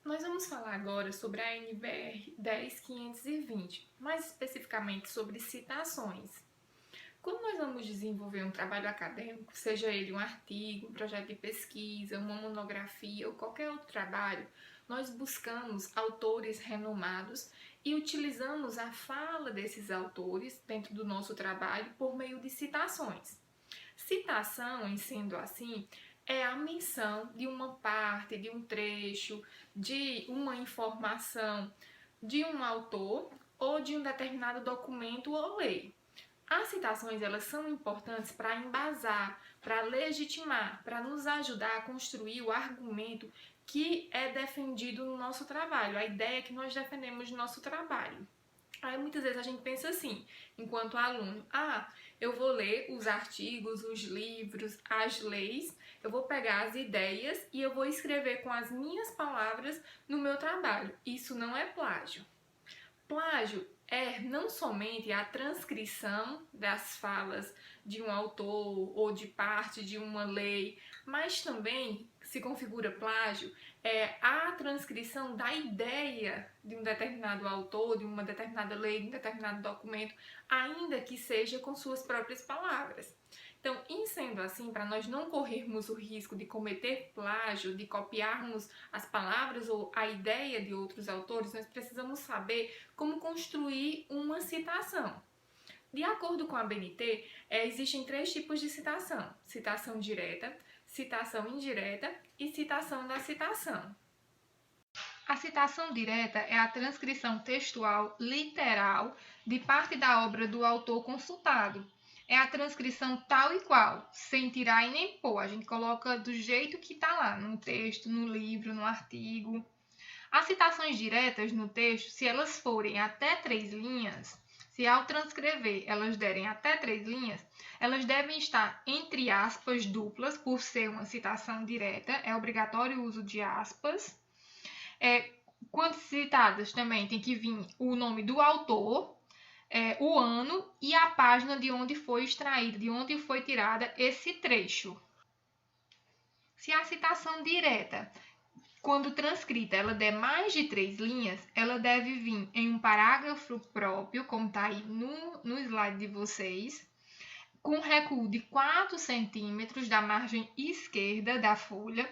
Nós vamos falar agora sobre a NBR 10520, mais especificamente sobre citações. Quando nós vamos desenvolver um trabalho acadêmico, seja ele um artigo, um projeto de pesquisa, uma monografia ou qualquer outro trabalho, nós buscamos autores renomados e utilizamos a fala desses autores dentro do nosso trabalho por meio de citações. Citação, em sendo assim, é a menção de uma parte, de um trecho, de uma informação de um autor ou de um determinado documento ou lei. As citações, elas são importantes para embasar, para legitimar, para nos ajudar a construir o argumento que é defendido no nosso trabalho, a ideia que nós defendemos no nosso trabalho. Aí muitas vezes a gente pensa assim, enquanto aluno, eu vou ler os artigos, os livros, as leis, eu vou pegar as ideias e eu vou escrever com as minhas palavras no meu trabalho. Isso não é plágio. Plágio é não somente a transcrição das falas de um autor ou de parte de uma lei, mas também se configura plágio a transcrição da ideia de um determinado autor, de uma determinada lei, de um determinado documento, ainda que seja com suas próprias palavras. Então, em sendo assim, para nós não corrermos o risco de cometer plágio, de copiarmos as palavras ou a ideia de outros autores, nós precisamos saber como construir uma citação. De acordo com a BNT, existem 3 tipos de citação: citação direta, citação indireta e citação da citação. A citação direta é a transcrição textual literal de parte da obra do autor consultado. É a transcrição tal e qual, sem tirar e nem pôr. A gente coloca do jeito que está lá, no texto, no livro, no artigo. As citações diretas no texto, se elas forem até 3 linhas, se ao transcrever elas derem até 3 linhas, elas devem estar entre aspas duplas, por ser uma citação direta, é obrigatório o uso de aspas. Quando citadas também tem que vir o nome do autor, o ano e a página de onde foi extraída, de onde foi tirada esse trecho. Se a citação direta, quando transcrita, ela der mais de 3 linhas, ela deve vir em um parágrafo próprio, como está aí no slide de vocês, com recuo de 4 centímetros da margem esquerda da folha,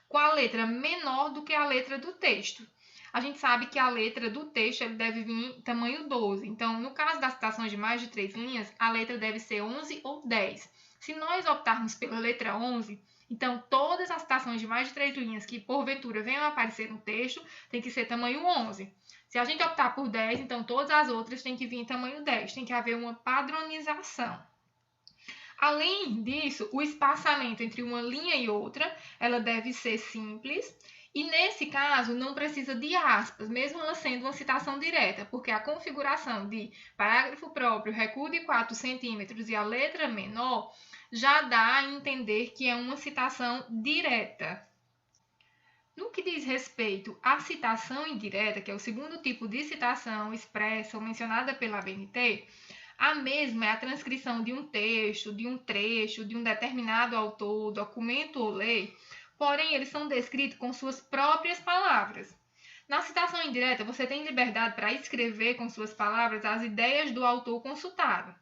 com a letra menor do que a letra do texto. A gente sabe que a letra do texto deve vir em tamanho 12. Então, no caso das citações de mais de 3 linhas, a letra deve ser 11 ou 10. Se nós optarmos pela letra 11, então todas as citações de mais de 3 linhas que porventura venham a aparecer no texto tem que ser tamanho 11. Se a gente optar por 10, então todas as outras têm que vir em tamanho 10. Tem que haver uma padronização. Além disso, o espaçamento entre uma linha e outra, ela deve ser simples. E nesse caso, não precisa de aspas, mesmo ela sendo uma citação direta, porque a configuração de parágrafo próprio, recuo de 4 centímetros e a letra menor já dá a entender que é uma citação direta. No que diz respeito à citação indireta, que é o segundo tipo de citação expressa ou mencionada pela BNT, a mesma é a transcrição de um texto, de um trecho, de um determinado autor, documento ou lei, porém eles são descritos com suas próprias palavras. Na citação indireta, você tem liberdade para escrever com suas palavras as ideias do autor consultado.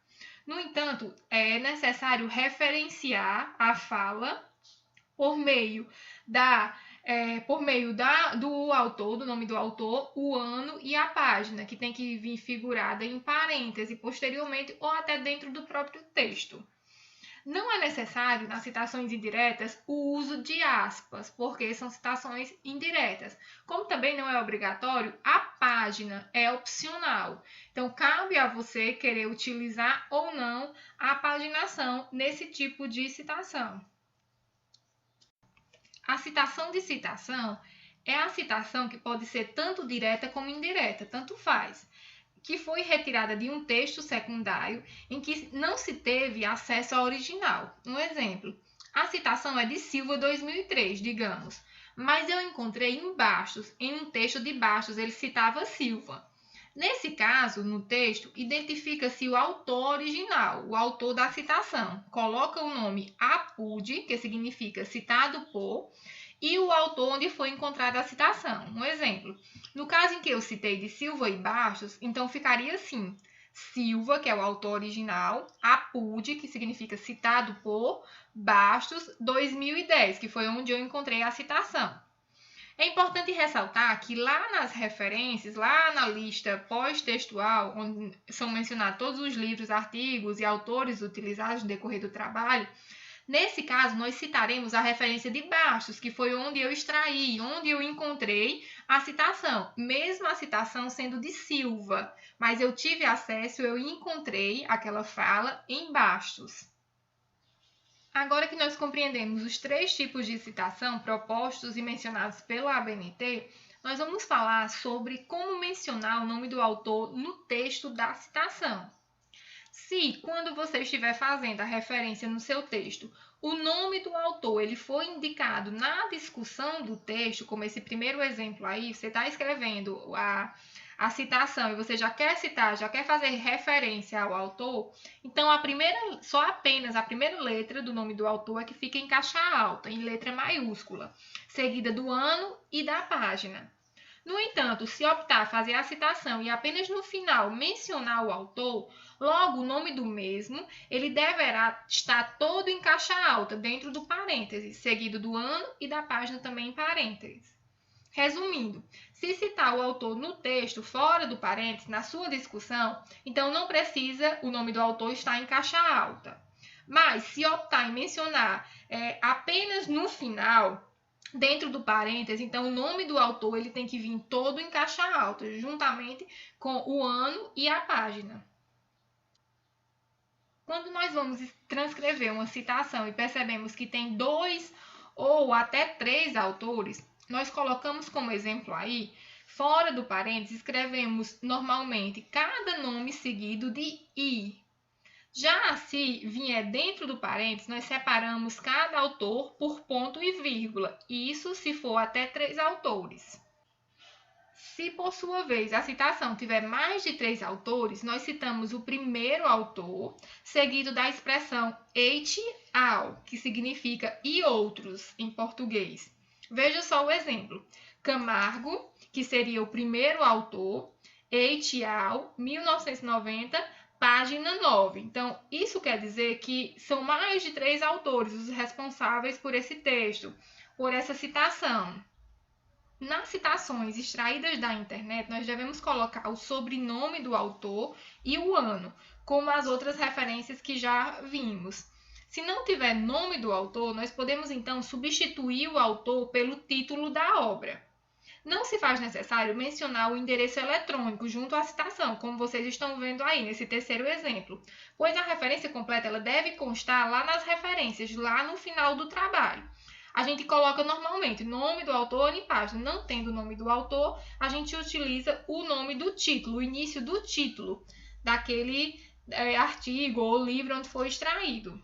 No entanto, é necessário referenciar a fala por meio do autor, do nome do autor, o ano e a página, que tem que vir figurada em parêntese posteriormente ou até dentro do próprio texto. Não é necessário, nas citações indiretas, o uso de aspas, porque são citações indiretas. Como também não é obrigatório, a página é opcional. Então, cabe a você querer utilizar ou não a paginação nesse tipo de citação. A citação de citação é a citação que pode ser tanto direta como indireta, tanto faz, que foi retirada de um texto secundário em que não se teve acesso ao original. Um exemplo, a citação é de Silva 2003, digamos, mas eu encontrei em Bastos, em um texto de Bastos, ele citava Silva. Nesse caso, no texto, identifica-se o autor original, o autor da citação. Coloca o nome APUD, que significa citado por, e o autor onde foi encontrada a citação. Um exemplo, no caso em que eu citei de Silva e Bastos, então ficaria assim: Silva, que é o autor original, Apud, que significa citado por, Bastos, 2010, que foi onde eu encontrei a citação. É importante ressaltar que lá nas referências, lá na lista pós-textual, onde são mencionados todos os livros, artigos e autores utilizados no decorrer do trabalho, nesse caso nós citaremos a referência de Bastos, que foi onde eu extraí, onde eu encontrei a citação, mesmo a citação sendo de Silva, mas eu tive acesso, eu encontrei aquela fala em Bastos. Agora que nós compreendemos os 3 tipos de citação propostos e mencionados pela ABNT, nós vamos falar sobre como mencionar o nome do autor no texto da citação. Se, quando você estiver fazendo a referência no seu texto, o nome do autor ele foi indicado na discussão do texto, como esse primeiro exemplo aí, você está escrevendo a citação e você já quer citar, já quer fazer referência ao autor, então apenas a primeira letra do nome do autor é que fica em caixa alta, em letra maiúscula, seguida do ano e da página. No entanto, se optar fazer a citação e apenas no final mencionar o autor, logo o nome do mesmo, ele deverá estar todo em caixa alta, dentro do parêntese, seguido do ano e da página também em parênteses. Resumindo, se citar o autor no texto, fora do parênteses, na sua discussão, então não precisa o nome do autor estar em caixa alta. Mas, se optar em mencionar apenas no final, dentro do parênteses, então o nome do autor ele tem que vir todo em caixa alta, juntamente com o ano e a página. Quando nós vamos transcrever uma citação e percebemos que tem 2 ou até 3 autores, nós colocamos como exemplo aí, fora do parênteses, escrevemos normalmente cada nome seguido de I. Já se vier dentro do parênteses, nós separamos cada autor por ponto e vírgula, isso se for até 3 autores. Se, por sua vez, a citação tiver mais de 3 autores, nós citamos o primeiro autor, seguido da expressão et al, que significa e outros em português. Veja só o exemplo. Camargo, que seria o primeiro autor, et al, 1990, página 9. Então, isso quer dizer que são mais de 3 autores os responsáveis por esse texto, por essa citação. Nas citações extraídas da internet, nós devemos colocar o sobrenome do autor e o ano, como as outras referências que já vimos. Se não tiver nome do autor, nós podemos então substituir o autor pelo título da obra. Não se faz necessário mencionar o endereço eletrônico junto à citação, como vocês estão vendo aí nesse terceiro exemplo, pois a referência completa ela deve constar lá nas referências, lá no final do trabalho. A gente coloca normalmente nome do autor e página. Não tendo o nome do autor, a gente utiliza o nome do título, o início do título daquele artigo ou livro onde foi extraído.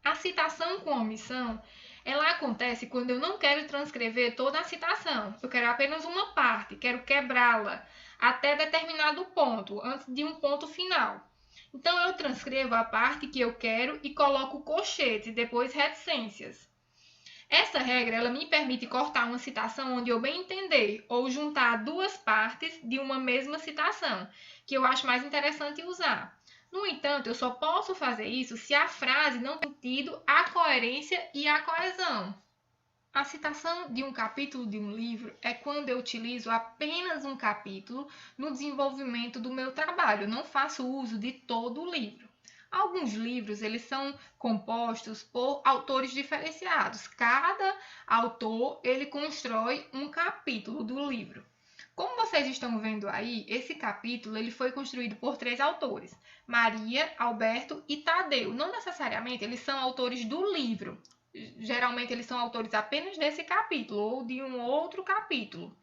A citação com omissão, ela acontece quando eu não quero transcrever toda a citação. Eu quero apenas uma parte, quero quebrá-la até determinado ponto, antes de um ponto final. Então, eu transcrevo a parte que eu quero e coloco colchetes e depois reticências. Essa regra ela me permite cortar uma citação onde eu bem entender ou juntar 2 partes de uma mesma citação, que eu acho mais interessante usar. No entanto, eu só posso fazer isso se a frase não tem tido a coerência e a coesão. A citação de um capítulo de um livro é quando eu utilizo apenas um capítulo no desenvolvimento do meu trabalho, eu não faço uso de todo o livro. Alguns livros eles são compostos por autores diferenciados. Cada autor ele constrói um capítulo do livro. Como vocês estão vendo aí, esse capítulo ele foi construído por 3 autores: Maria, Alberto e Tadeu. Não necessariamente eles são autores do livro. Geralmente eles são autores apenas desse capítulo ou de um outro capítulo.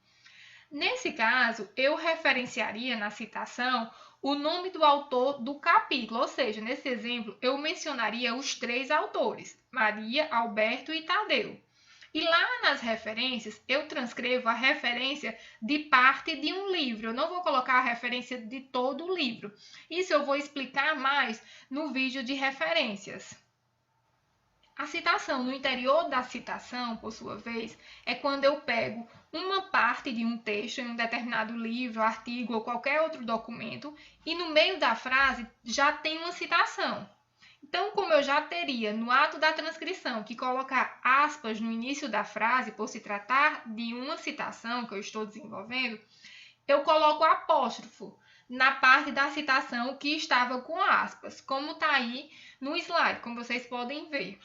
Nesse caso, eu referenciaria na citação o nome do autor do capítulo, ou seja, nesse exemplo, eu mencionaria os 3 autores, Maria, Alberto e Tadeu. E lá nas referências, eu transcrevo a referência de parte de um livro. Eu não vou colocar a referência de todo o livro. Isso eu vou explicar mais no vídeo de referências. A citação no interior da citação, por sua vez, é quando eu pego uma parte de um texto em um determinado livro, artigo ou qualquer outro documento e no meio da frase já tem uma citação. Então, como eu já teria no ato da transcrição que colocar aspas no início da frase por se tratar de uma citação que eu estou desenvolvendo, eu coloco apóstrofo na parte da citação que estava com aspas, como está aí no slide, como vocês podem ver.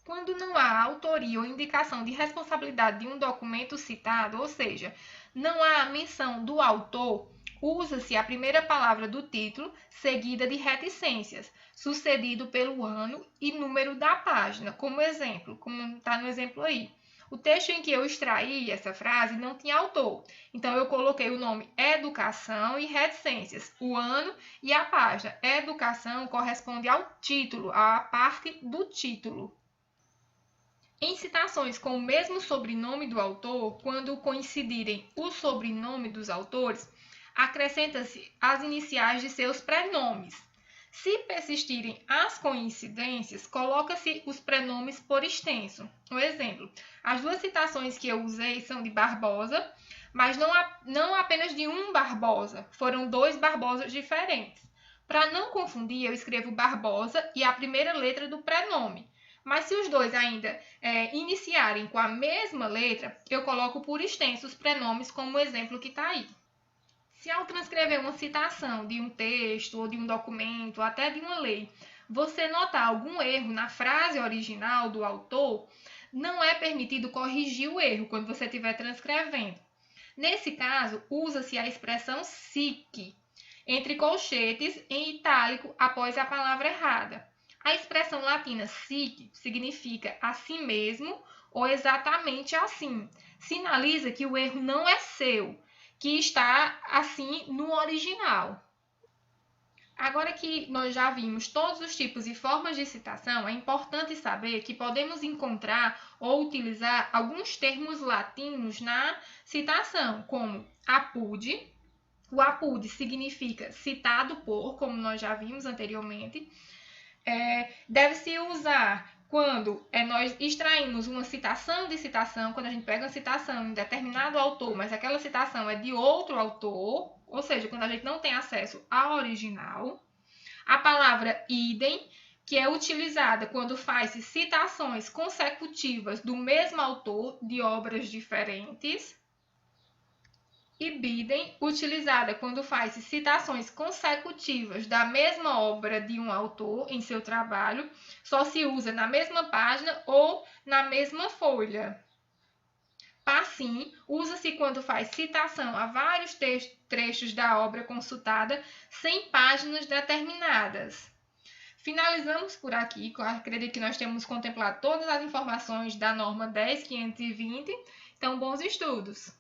Quando não há autoria ou indicação de responsabilidade de um documento citado, ou seja, não há a menção do autor, usa-se a primeira palavra do título, seguida de reticências, sucedido pelo ano e número da página, como exemplo, como está no exemplo aí. O texto em que eu extraí essa frase não tinha autor, então eu coloquei o nome educação e reticências, o ano e a página. Educação corresponde ao título, à parte do título. Em citações com o mesmo sobrenome do autor, quando coincidirem o sobrenome dos autores, acrescenta-se as iniciais de seus prenomes. Se persistirem as coincidências, coloca-se os prenomes por extenso. Um exemplo, as duas citações que eu usei são de Barbosa, mas não apenas de um Barbosa, foram dois Barbosas diferentes. Para não confundir, eu escrevo Barbosa e a primeira letra do prenome. Mas se os dois ainda iniciarem com a mesma letra, eu coloco por extenso os prenomes, como o exemplo que está aí. Se ao transcrever uma citação de um texto, ou de um documento, ou até de uma lei, você notar algum erro na frase original do autor, não é permitido corrigir o erro quando você estiver transcrevendo. Nesse caso, usa-se a expressão sic, entre colchetes, em itálico, após a palavra errada. A expressão latina sic significa assim mesmo ou exatamente assim. Sinaliza que o erro não é seu, que está assim no original. Agora que nós já vimos todos os tipos e formas de citação, é importante saber que podemos encontrar ou utilizar alguns termos latinos na citação, como apud. O apud significa citado por, como nós já vimos anteriormente. Deve-se usar quando nós extraímos uma citação de citação, quando a gente pega uma citação em determinado autor, mas aquela citação é de outro autor, ou seja, quando a gente não tem acesso ao original. A palavra idem, que é utilizada quando faz-se citações consecutivas do mesmo autor de obras diferentes. E bidem, utilizada quando faz citações consecutivas da mesma obra de um autor em seu trabalho, só se usa na mesma página ou na mesma folha. Passim, usa-se quando faz citação a vários trechos da obra consultada sem páginas determinadas. Finalizamos por aqui, acredito que nós temos contemplado todas as informações da norma 10.520, então bons estudos!